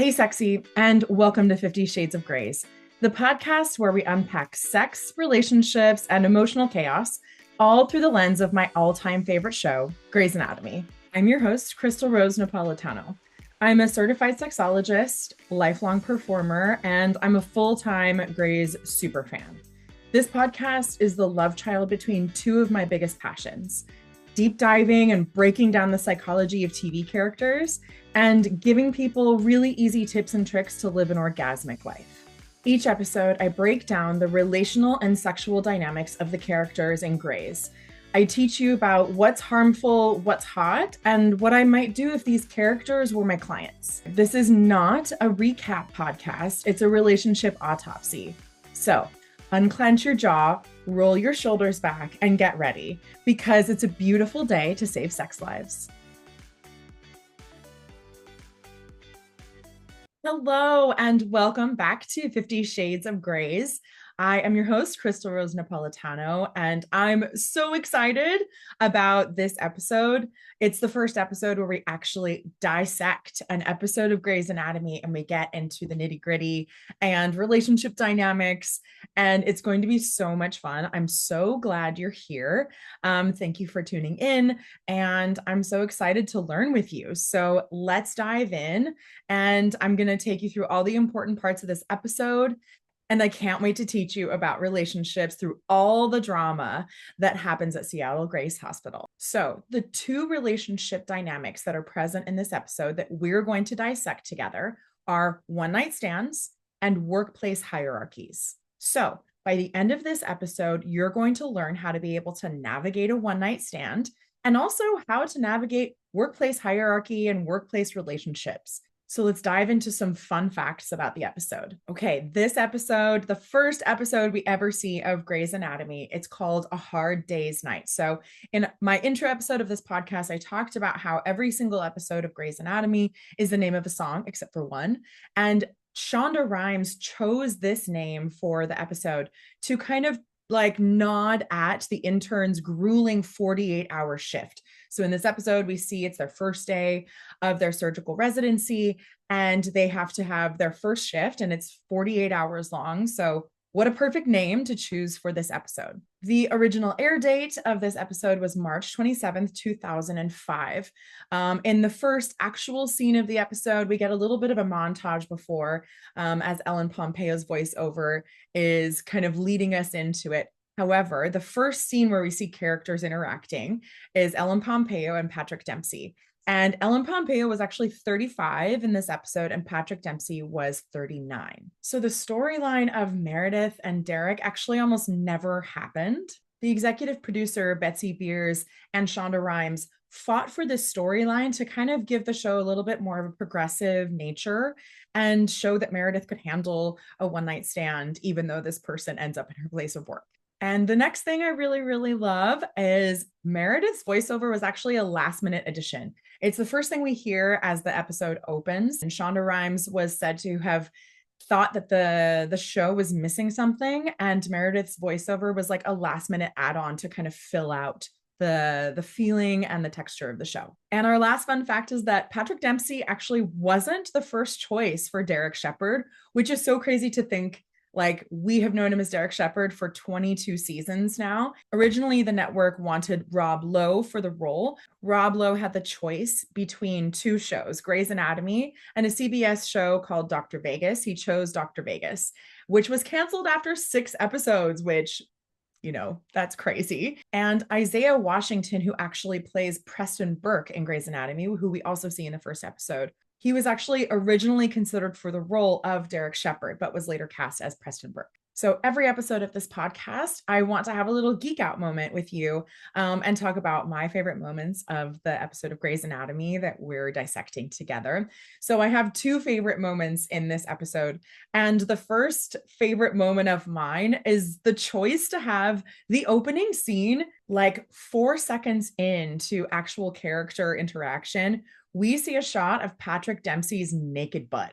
Hey, sexy, and welcome to 50 Shades of Grays, the podcast where we unpack sex, relationships, and emotional chaos, all through the lens of my all-time favorite show, Grey's Anatomy. I'm your host, Crystal Rose Napolitano. I'm a certified sexologist, lifelong performer, and I'm a full-time Grey's super fan. This podcast is the love child between two of my biggest passions: deep diving and breaking down the psychology of TV characters, and giving people really easy tips and tricks to live an orgasmic life. Each episode, I break down the relational and sexual dynamics of the characters in Grey's. I teach you about what's harmful, what's hot, and what I might do if these characters were my clients. This is not a recap podcast, it's a relationship autopsy. So, unclench your jaw, roll your shoulders back, and get ready, because it's a beautiful day to save sex lives. Hello, and welcome back to 50 Shades of Grays. I am your host, Crystal Rose Napolitano, and I'm so excited about this episode. It's the first episode where we actually dissect an episode of Grey's Anatomy and we get into the nitty-gritty and relationship dynamics, and it's going to be so much fun. I'm so glad you're here. Thank you for tuning in, and I'm so excited to learn with you. So let's dive in, and I'm going to take you through all the important parts of this episode. And I can't wait to teach you about relationships through all the drama that happens at Seattle Grace Hospital. So the two relationship dynamics that are present in this episode that we're going to dissect together are one-night stands and workplace hierarchies. So by the end of this episode, you're going to learn how to be able to navigate a one-night stand and also how to navigate workplace hierarchy and workplace relationships. So let's dive into some fun facts about the episode. Okay, this episode, the first episode we ever see of Grey's Anatomy, it's called A Hard Day's Night. So in my intro episode of this podcast, I talked about how every single episode of Grey's Anatomy is the name of a song, except for one. And Shonda Rhimes chose this name for the episode to kind of nod at the intern's grueling 48-hour shift. So in this episode, we see it's their first day of their surgical residency, and they have to have their first shift, and it's 48 hours long. So what a perfect name to choose for this episode. The original air date of this episode was March 27th, 2005. In the first actual scene of the episode, we get a little bit of a montage before, as Ellen Pompeo's voiceover is kind of leading us into it. However, the first scene where we see characters interacting is Ellen Pompeo and Patrick Dempsey. And Ellen Pompeo was actually 35 in this episode, and Patrick Dempsey was 39. So the storyline of Meredith and Derek actually almost never happened. The executive producer, Betsy Beers, and Shonda Rhimes fought for this storyline to kind of give the show a little bit more of a progressive nature and show that Meredith could handle a one-night stand, even though this person ends up in her place of work. And the next thing I really, really love is Meredith's voiceover was actually a last-minute addition. It's the first thing we hear as the episode opens. And Shonda Rhimes was said to have thought that the show was missing something, and Meredith's voiceover was like a last-minute add-on to kind of fill out the feeling and the texture of the show. And our last fun fact is that Patrick Dempsey actually wasn't the first choice for Derek Shepherd, which is so crazy to think. Like, we have known him as Derek Shepherd for 22 seasons now. Originally, the network wanted Rob Lowe for the role. Rob Lowe had the choice between two shows, Grey's Anatomy and a CBS show called Dr. Vegas. He chose Dr. Vegas, which was canceled after 6 episodes, which, you know, that's crazy. And Isaiah Washington, who actually plays Preston Burke in Grey's Anatomy, who we also see in the first episode, he was actually originally considered for the role of Derek Shepherd, but was later cast as Preston Burke. So every episode of this podcast, I want to have a little geek out moment with you and talk about my favorite moments of the episode of Grey's Anatomy that we're dissecting together. So I have 2 favorite moments in this episode. And the first favorite moment of mine is the choice to have the opening scene like 4 seconds into actual character interaction. We see a shot of Patrick Dempsey's naked butt.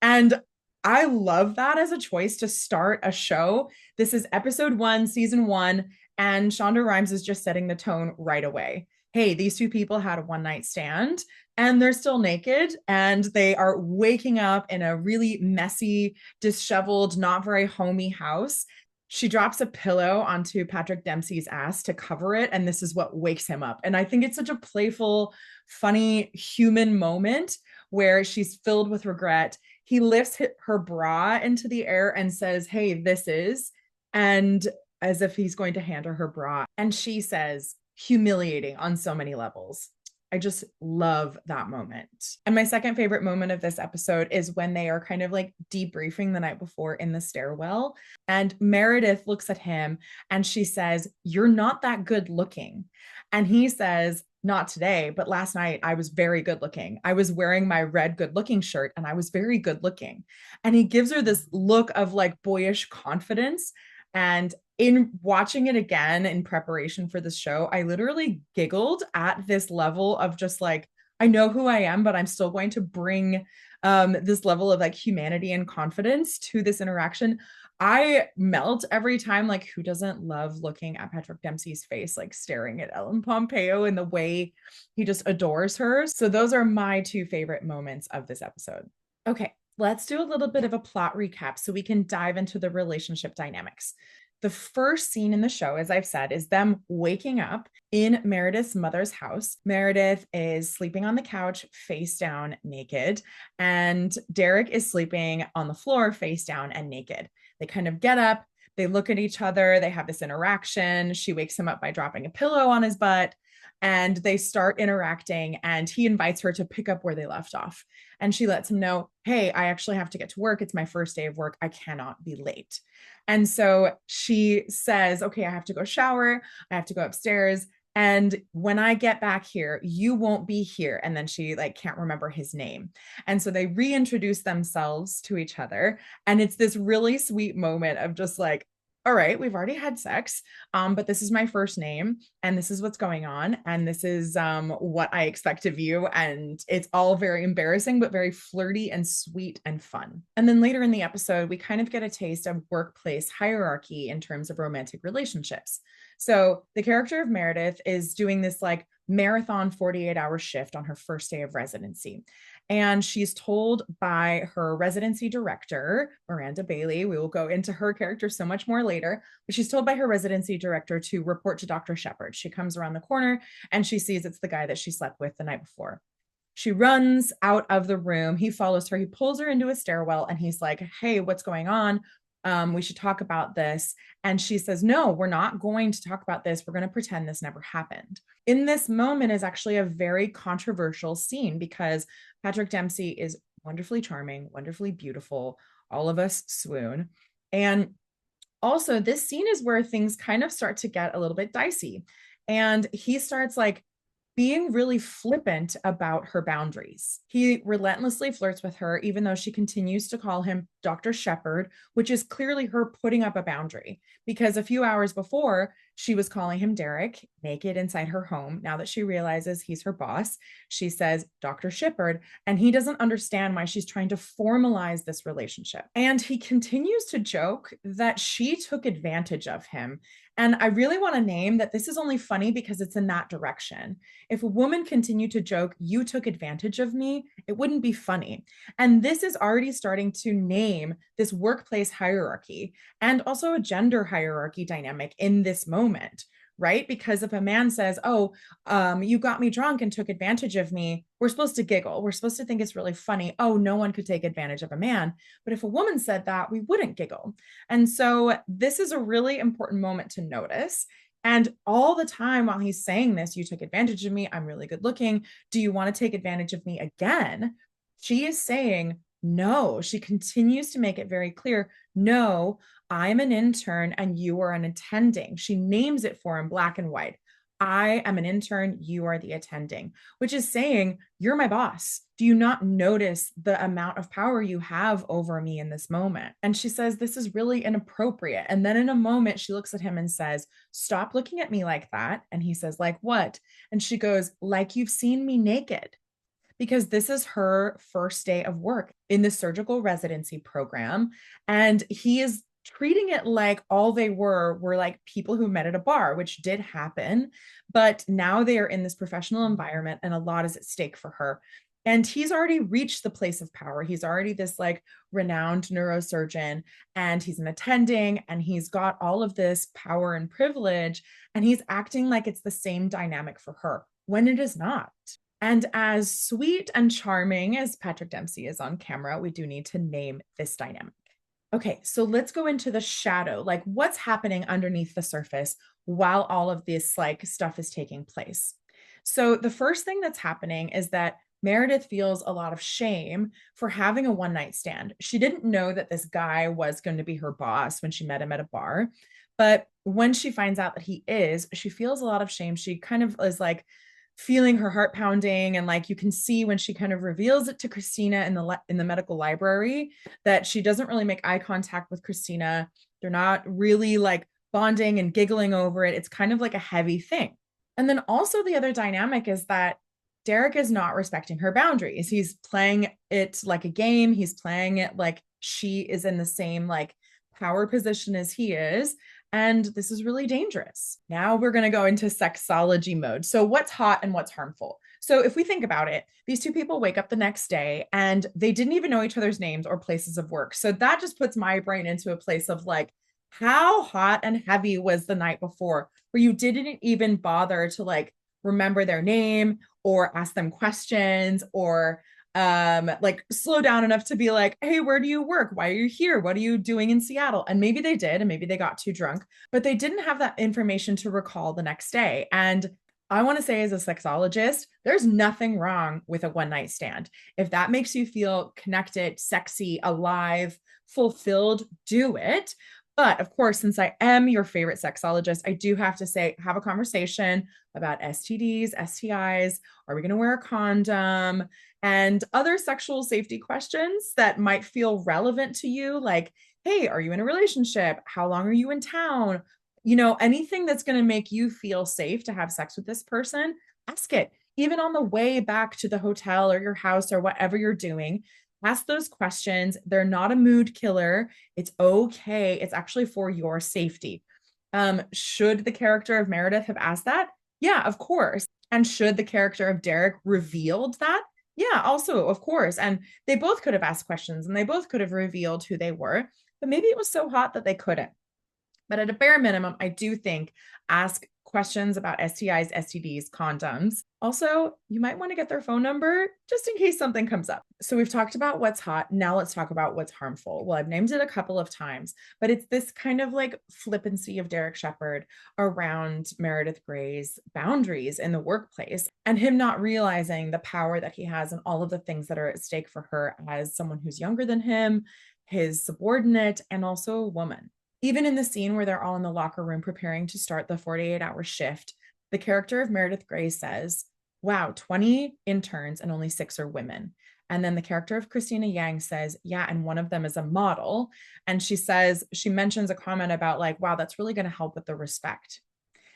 And I love that as a choice to start a show. This is episode 1, season 1, and Shonda Rhimes is just setting the tone right away. Hey, these 2 people had a one-night stand, and they're still naked and they are waking up in a really messy, disheveled, not very homey house. She drops a pillow onto Patrick Dempsey's ass to cover it, and this is what wakes him up. And I think it's such a playful, funny, human moment where she's filled with regret. He lifts her bra into the air and says, "Hey, this is," and as if he's going to hand her bra. And she says, humiliating on so many levels. I just love that moment. And my second favorite moment of this episode is when they are kind of like debriefing the night before in the stairwell. And Meredith looks at him and she says, "You're not that good looking." And he says, "Not today, but last night I was very good looking. I was wearing my red good looking shirt and I was very good looking." And he gives her this look of like boyish confidence. And in watching it again in preparation for this show, I literally giggled at this level of just like, I know who I am, but I'm still going to bring this level of like humanity and confidence to this interaction. I melt every time. Like, who doesn't love looking at Patrick Dempsey's face, like staring at Ellen Pompeo and the way he just adores her? So those are my two favorite moments of this episode. Okay, let's do a little bit of a plot recap so we can dive into the relationship dynamics. The first scene in the show, as I've said, is them waking up in Meredith's mother's house. Meredith is sleeping on the couch, face down, naked, and Derek is sleeping on the floor, face down and naked. They kind of get up, they look at each other, they have this interaction. She wakes him up by dropping a pillow on his butt, and they start interacting, and he invites her to pick up where they left off. And she lets him know, "Hey, I actually have to get to work. It's my first day of work. I cannot be late." And so she says, "Okay, I have to go shower. I have to go upstairs. And when I get back here, you won't be here." And then she like can't remember his name. And so they reintroduce themselves to each other. And it's this really sweet moment of just like, all right, we've already had sex, but this is my first name, and this is what's going on, and this is what I expect of you, and it's all very embarrassing, but very flirty and sweet and fun. And then later in the episode, we kind of get a taste of workplace hierarchy in terms of romantic relationships. So the character of Meredith is doing this like marathon 48-hour shift on her first day of residency. And she's told by her residency director, Miranda Bailey, we will go into her character so much more later, but she's told by her residency director to report to Dr. Shepard. She comes around the corner and she sees it's the guy that she slept with the night before. She runs out of the room. He follows her. He pulls her into a stairwell and he's like, "Hey, what's going on? We should talk about this." And she says, "No, we're not going to talk about this. We're going to pretend this never happened." In this moment is actually a very controversial scene because Patrick Dempsey is wonderfully charming, wonderfully beautiful. All of us swoon. And also, this scene is where things kind of start to get a little bit dicey. And he starts like being really flippant about her boundaries. He relentlessly flirts with her, even though she continues to call him Dr. Shepard, which is clearly her putting up a boundary. Because a few hours before, she was calling him Derek, naked inside her home. Now that she realizes he's her boss, she says Dr. Shepard, and he doesn't understand why she's trying to formalize this relationship. And he continues to joke that she took advantage of him. And I really want to name that this is only funny because it's in that direction. If a woman continued to joke, "You took advantage of me," it wouldn't be funny. And this is already starting to name this workplace hierarchy and also a gender hierarchy dynamic in this moment, right? Because if a man says, "Oh, you got me drunk and took advantage of me," we're supposed to giggle. We're supposed to think it's really funny. Oh, no one could take advantage of a man. But if a woman said that, we wouldn't giggle. And so this is a really important moment to notice. And all the time while he's saying this, "You took advantage of me. I'm really good looking. Do you want to take advantage of me again?" She is saying, no. She continues to make it very clear, "No, I'm an intern and you are an attending." She names it for him black and white. "I am an intern, you are the attending," which is saying, "You're my boss. Do you not notice the amount of power you have over me in this moment?" And she says, "This is really inappropriate." And then in a moment, she looks at him and says, "Stop looking at me like that." And he says, "Like what?" And she goes, "Like you've seen me naked." Because this is her first day of work in the surgical residency program. And he is treating it like all they were like people who met at a bar, which did happen, but now they are in this professional environment and a lot is at stake for her. And he's already reached the place of power. He's already this like renowned neurosurgeon, and he's an attending, and he's got all of this power and privilege, and he's acting like it's the same dynamic for her when it is not. And as sweet and charming as Patrick Dempsey is on camera, we do need to name this dynamic. Okay, so let's go into the shadow, like what's happening underneath the surface while all of this like stuff is taking place. So the first thing that's happening is that Meredith feels a lot of shame for having a one night stand. She didn't know that this guy was going to be her boss when she met him at a bar. But when she finds out that he is, she feels a lot of shame. She kind of is like feeling her heart pounding, and like you can see when she kind of reveals it to Christina in the medical library that she doesn't really make eye contact with Christina. They're not really like bonding and giggling over it. It's kind of like a heavy thing. And then also the other dynamic is that Derek is not respecting her boundaries. He's playing it like a game. He's playing it like she is in the same like power position as he is. And this is really dangerous. Now we're going to go into sexology mode. So what's hot and what's harmful? So if we think about it, these two people wake up the next day and they didn't even know each other's names or places of work. So that just puts my brain into a place of like, how hot and heavy was the night before where you didn't even bother to like remember their name or ask them questions or like slow down enough to be like, hey, where do you work? Why are you here? What are you doing in Seattle? And maybe they did, and maybe they got too drunk, but they didn't have that information to recall the next day. And I want to say, as a sexologist, there's nothing wrong with a one night stand. If that makes you feel connected, sexy, alive, fulfilled, do it. But of course, since I am your favorite sexologist, I do have to say, have a conversation about STDs, STIs. Are we going to wear a condom? And other sexual safety questions that might feel relevant to you, like, hey, are you in a relationship? How long are you in town? You know, anything that's going to make you feel safe to have sex with this person, ask it. Even on the way back to the hotel or your house or whatever you're doing, ask those questions. They're not a mood killer. It's okay. It's actually for your safety. Should the character of Meredith have asked that? Yeah, of course. And should the character of Derek revealed that? Yeah, also, of course. And they both could have asked questions and they both could have revealed who they were, but maybe it was so hot that they couldn't. But at a bare minimum, I do think ask questions about STIs, STDs, condoms. Also, you might want to get their phone number just in case something comes up. So we've talked about what's hot. Now let's talk about what's harmful. Well, I've named it a couple of times, but it's this kind of like flippancy of Derek Shepherd around Meredith Gray's boundaries in the workplace and him not realizing the power that he has and all of the things that are at stake for her as someone who's younger than him, his subordinate, and also a woman. Even in the scene where they're all in the locker room preparing to start the 48-hour shift, the character of Meredith Grey says, wow, 20 interns and only 6 are women. And then the character of Christina Yang says, yeah, and one of them is a model. And she says, she mentions a comment about like, wow, that's really going to help with the respect.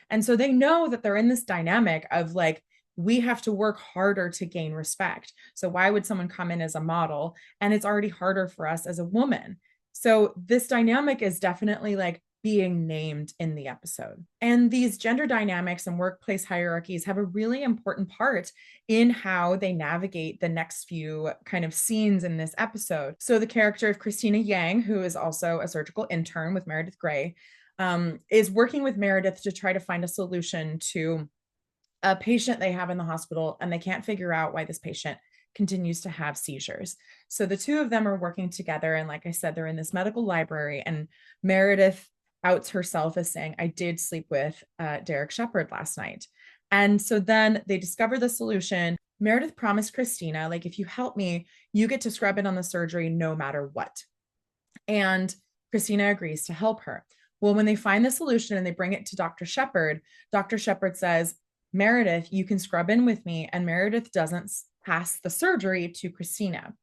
And so they know that they're in this dynamic of like, we have to work harder to gain respect. So why would someone come in as a model? And it's already harder for us as a woman. So this dynamic is definitely like being named in the episode. And these gender dynamics and workplace hierarchies have a really important part in how they navigate the next few kind of scenes in this episode. So the character of Christina Yang, who is also a surgical intern with Meredith Grey, is working with Meredith to try to find a solution to a patient they have in the hospital, and they can't figure out why this patient continues to have seizures. So the two of them are working together. And like I said, they're in this medical library, and Meredith outs herself as saying, I did sleep with Derek Shepherd last night. And so then they discover the solution. Meredith promised Christina, like, if you help me, you get to scrub in on the surgery no matter what. And Christina agrees to help her. Well, when they find the solution and they bring it to Dr. Shepherd says, Meredith, you can scrub in with me. And Meredith doesn't pass the surgery to Christina.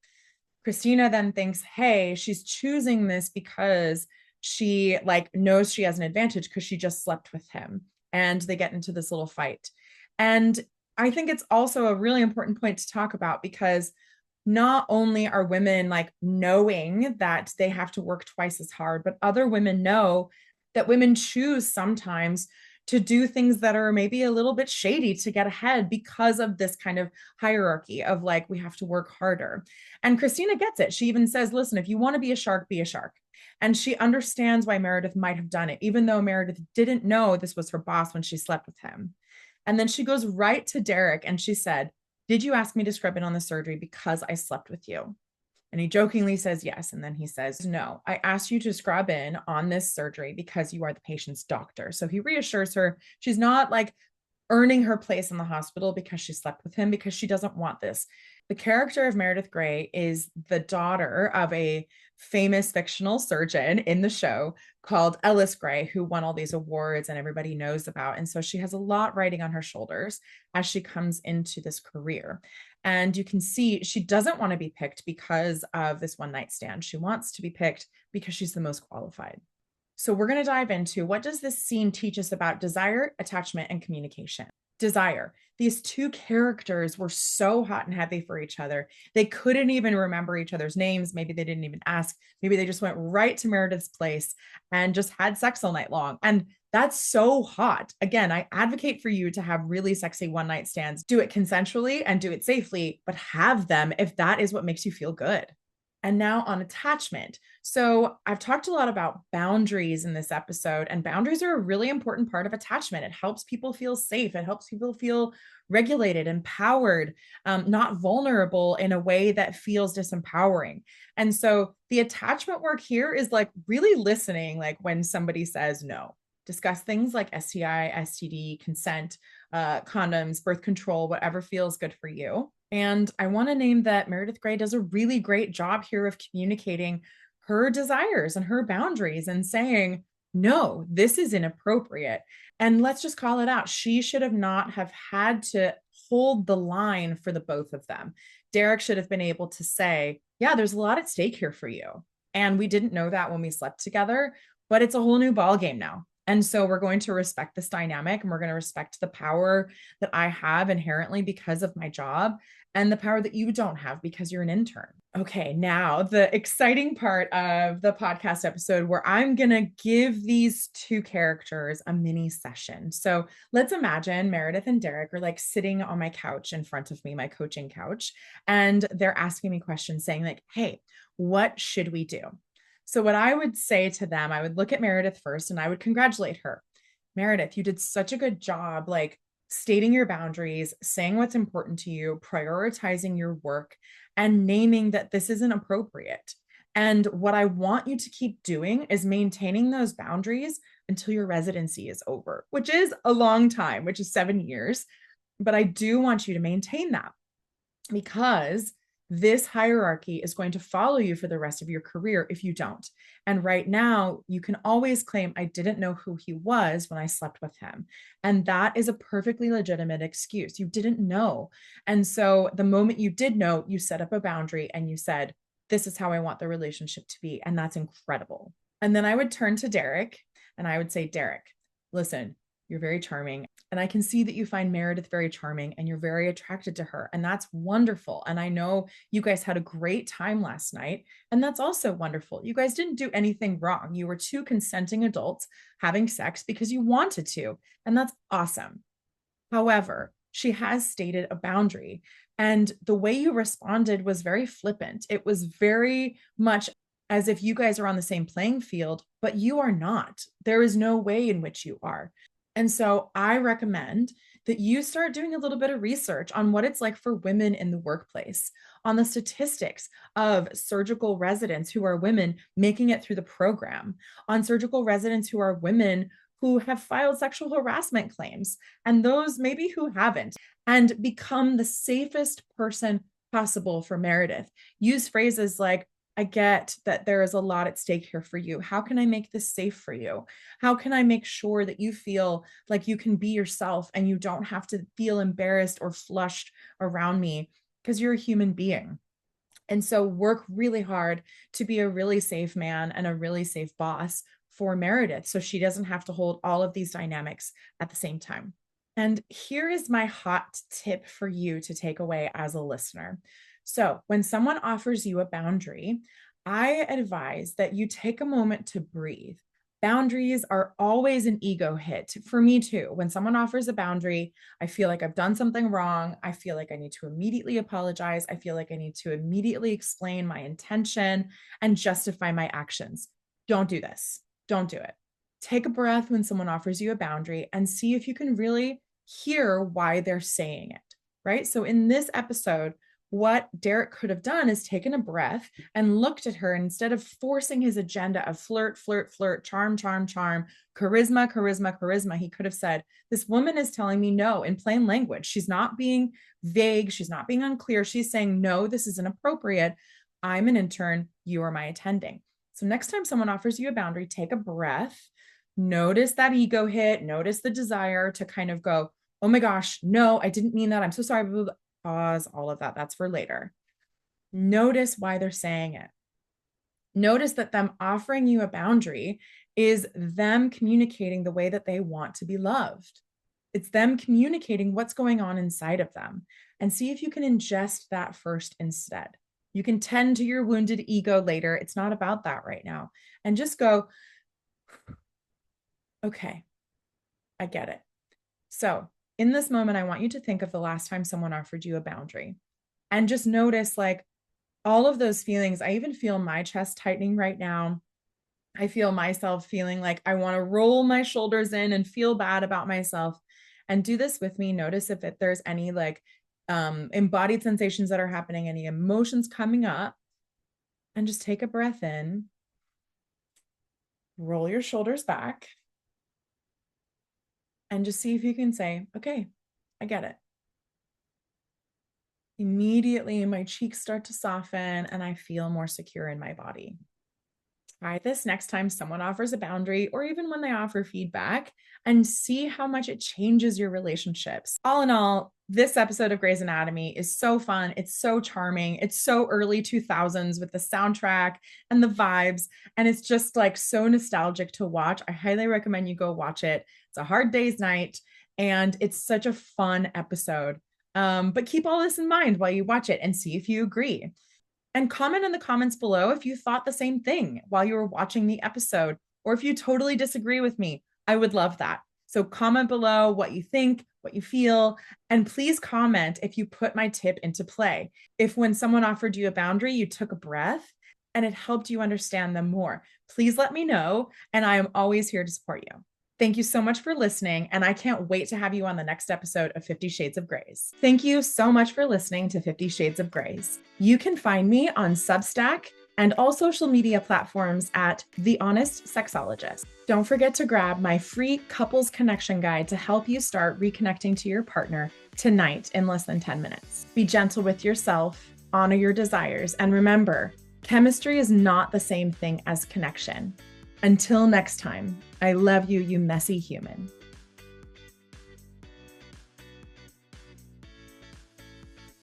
Christina then thinks, hey, she's choosing this because she like knows she has an advantage because she just slept with him. And they get into this little fight. And I think it's also a really important point to talk about, because not only are women like knowing that they have to work twice as hard, but other women know that women choose sometimes to do things that are maybe a little bit shady to get ahead because of this kind of hierarchy of like, we have to work harder. And Christina gets it. She even says, listen, if you want to be a shark, be a shark. And she understands why Meredith might have done it, even though Meredith didn't know this was her boss when she slept with him. And then she goes right to Derek and she said, did you ask me to scrub in on the surgery because I slept with you? And he jokingly says yes. And then he says, no, I asked you to scrub in on this surgery because you are the patient's doctor. So he reassures her she's not like earning her place in the hospital because she slept with him, because she doesn't want this. The character of Meredith Grey is the daughter of a famous fictional surgeon in the show called Ellis Grey, who won all these awards and everybody knows about. And so she has a lot riding on her shoulders as she comes into this career. And you can see she doesn't want to be picked because of this one night stand. She wants to be picked because she's the most qualified. So we're going to dive into what does this scene teach us about desire, attachment, and communication. Desire. These two characters were so hot and heavy for each other. They couldn't even remember each other's names. Maybe they didn't even ask. Maybe they just went right to Meredith's place and just had sex all night long. And that's so hot. Again, I advocate for you to have really sexy one night stands. Do it consensually and do it safely, but have them if that is what makes you feel good. And now on attachment. So I've talked a lot about boundaries in this episode, and boundaries are a really important part of attachment. It helps people feel safe. It helps people feel regulated, empowered, not vulnerable in a way that feels disempowering. And so the attachment work here is like really listening, like when somebody says no. Discuss things like STI, STD, consent, condoms, birth control, whatever feels good for you. And I want to name that Meredith Grey does a really great job here of communicating her desires and her boundaries and saying, no, this is inappropriate. And let's just call it out. She should have not have had to hold the line for the both of them. Derek should have been able to say, yeah, there's a lot at stake here for you. And we didn't know that when we slept together, but it's a whole new ball game now. And so we're going to respect this dynamic, and we're going to respect the power that I have inherently because of my job and the power that you don't have because you're an intern. Okay, now the exciting part of the podcast episode where I'm going to give these two characters a mini session. So let's imagine Meredith and Derek are like sitting on my couch in front of me, my coaching couch, and they're asking me questions saying like, hey, what should we do? So what I would say to them, I would look at Meredith first and I would congratulate her. Meredith, you did such a good job, like stating your boundaries, saying what's important to you, prioritizing your work, and naming that this isn't appropriate. And what I want you to keep doing is maintaining those boundaries until your residency is over, which is a long time, which is 7 years. But I do want you to maintain that because this hierarchy is going to follow you for the rest of your career if you don't. And right now, you can always claim, I didn't know who he was when I slept with him. And that is a perfectly legitimate excuse. You didn't know. And so the moment you did know, you set up a boundary and you said, this is how I want the relationship to be. And that's incredible. And then I would turn to Derek and I would say, Derek, listen, you're very charming. And I can see that you find Meredith very charming and you're very attracted to her. And that's wonderful. And I know you guys had a great time last night. And that's also wonderful. You guys didn't do anything wrong. You were two consenting adults having sex because you wanted to. And that's awesome. However, she has stated a boundary. And the way you responded was very flippant. It was very much as if you guys are on the same playing field, but you are not. There is no way in which you are. And so I recommend that you start doing a little bit of research on what it's like for women in the workplace, on the statistics of surgical residents who are women making it through the program, on surgical residents who are women who have filed sexual harassment claims, and those maybe who haven't, and become the safest person possible for Meredith. Use phrases like, I get that there is a lot at stake here for you. How can I make this safe for you? How can I make sure that you feel like you can be yourself and you don't have to feel embarrassed or flushed around me because you're a human being? And so work really hard to be a really safe man and a really safe boss for Meredith so she doesn't have to hold all of these dynamics at the same time. And here is my hot tip for you to take away as a listener. So when someone offers you a boundary, I advise that you take a moment to breathe. Boundaries are always an ego hit for me too. When someone offers a boundary, I feel like I've done something wrong. I feel like I need to immediately apologize. I feel like I need to immediately explain my intention and justify my actions. Don't do this. Don't do it. Take a breath when someone offers you a boundary and see if you can really hear why they're saying it, right? So in this episode, what Derek could have done is taken a breath and looked at her, and instead of forcing his agenda of flirt, flirt, flirt, charm, charm, charm, charisma, charisma, charisma, he could have said, this woman is telling me no in plain language. She's not being vague. She's not being unclear. She's saying, no, this is inappropriate. I'm an intern. You are my attending. So next time someone offers you a boundary, take a breath, notice that ego hit, notice the desire to kind of go, oh my gosh, no, I didn't mean that. I'm so sorry. Pause, all of that. That's for later. Notice why they're saying it. Notice that them offering you a boundary is them communicating the way that they want to be loved. It's them communicating what's going on inside of them, and see if you can ingest that first instead. You can tend to your wounded ego later. It's not about that right now. And just go, okay, I get it. So in this moment, I want you to think of the last time someone offered you a boundary and just notice like all of those feelings. I even feel my chest tightening right now. I feel myself feeling like I want to roll my shoulders in and feel bad about myself. And do this with me. Notice if there's any like embodied sensations that are happening, any emotions coming up, and just take a breath in, roll your shoulders back, and just see if you can say, okay, I get it. Immediately, my cheeks start to soften and I feel more secure in my body. Try this next time someone offers a boundary or even when they offer feedback, and see how much it changes your relationships. All in all, this episode of Grey's Anatomy is so fun. It's so charming. It's so early 2000s with the soundtrack and the vibes. And it's just like so nostalgic to watch. I highly recommend you go watch it. It's a hard day's night and it's such a fun episode. But keep all this in mind while you watch it and see if you agree. And comment in the comments below if you thought the same thing while you were watching the episode, or if you totally disagree with me. I would love that. So comment below what you think, what you feel, and please comment if you put my tip into play. If when someone offered you a boundary, you took a breath and it helped you understand them more. Please let me know, and I am always here to support you. Thank you so much for listening, and I can't wait to have you on the next episode of 50 Shades of Greys. Thank you so much for listening to 50 Shades of Greys. You can find me on Substack and all social media platforms at The Honest Sexologist. Don't forget to grab my free couples connection guide to help you start reconnecting to your partner tonight in less than 10 minutes. Be gentle with yourself, honor your desires, and remember, chemistry is not the same thing as connection. Until next time, I love you, you messy human.